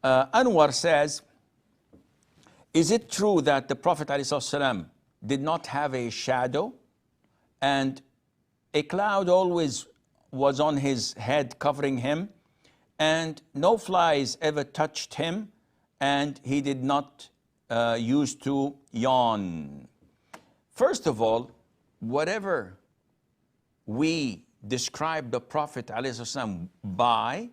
Anwar says, is it true that the Prophet ﷺ did not have a shadow and a cloud always was on his head covering him, and no flies ever touched him, and he did not used to yawn? First of all, whatever we describe the Prophet ﷺ by,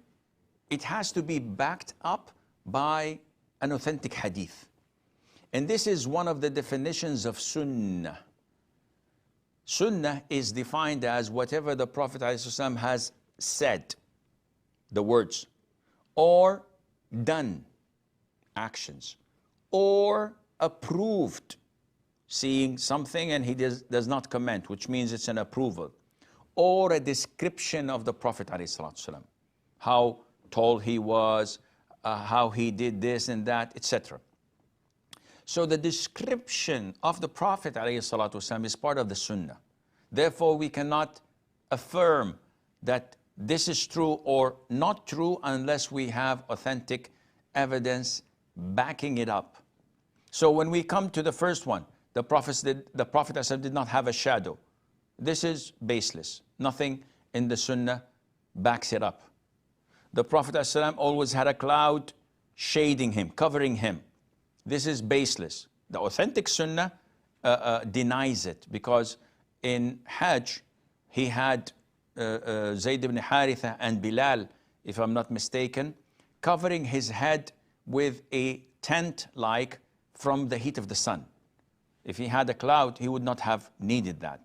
it has to be backed up by an authentic hadith. And this is one of the definitions of sunnah. Sunnah is defined as whatever the Prophet ﷺ has said, the words, or done, actions, or approved, seeing something and he does not comment, which means it's an approval, or a description of the Prophet ﷺ, how tall he was, how he did this and that, etc. So the description of the Prophet ﷺ is part of the Sunnah. Therefore, we cannot affirm that this is true or not true unless we have authentic evidence backing it up. So when we come to the first one, the Prophet ﷺ did not have a shadow. This is baseless. Nothing in the Sunnah backs it up. The Prophet ﷺ always had a cloud shading him, covering him. This is baseless. The authentic Sunnah denies it, because in Hajj he had Zayd ibn Haritha and Bilal, if I'm not mistaken, covering his head with a tent like from the heat of the sun. If he had a cloud, he would not have needed that.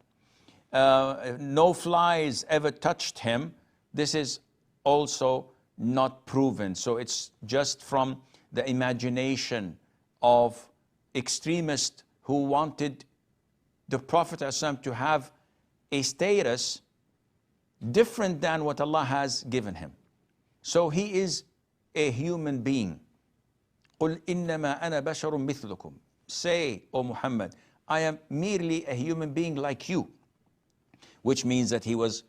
No flies ever touched him. This is also not proven. So it's just from the imagination of extremists who wanted the Prophet ﷺ to have a status different than what Allah has given him. So he is a human being. قُلْ إِنَّمَا أَنَا بَشَرٌ مِثْلُكُمْ. Say, O Muhammad, I am merely a human being like you, which means that he was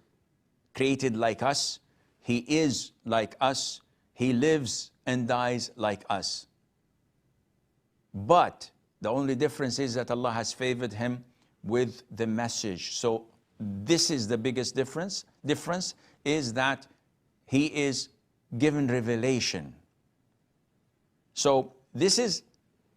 created like us, he is like us, he lives and dies like us. But the only difference is that Allah has favored him with the message. So this is the biggest difference. Difference is that he is given revelation. So this is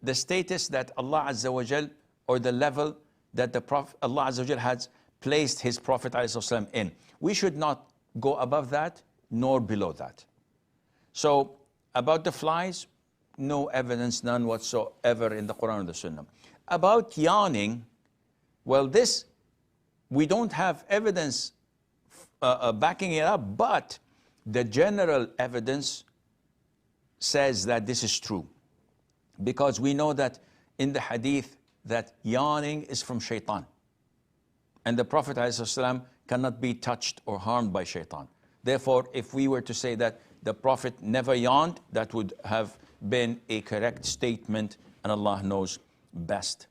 the status that Allah Azza wa Jal, or the level that the Prophet, Allah Azza wa Jal has placed his Prophet ﷺ in. We should not go above that nor below that. So about the flies, no evidence, none whatsoever in the Quran or the Sunnah. About yawning, well, this, we don't have evidence backing it up, but the general evidence says that this is true. Because we know that in the hadith that yawning is from shaitan. And the Prophet ﷺ cannot be touched or harmed by shaitan. Therefore, if we were to say that the Prophet never yawned, that would have been a correct statement, and Allah knows best.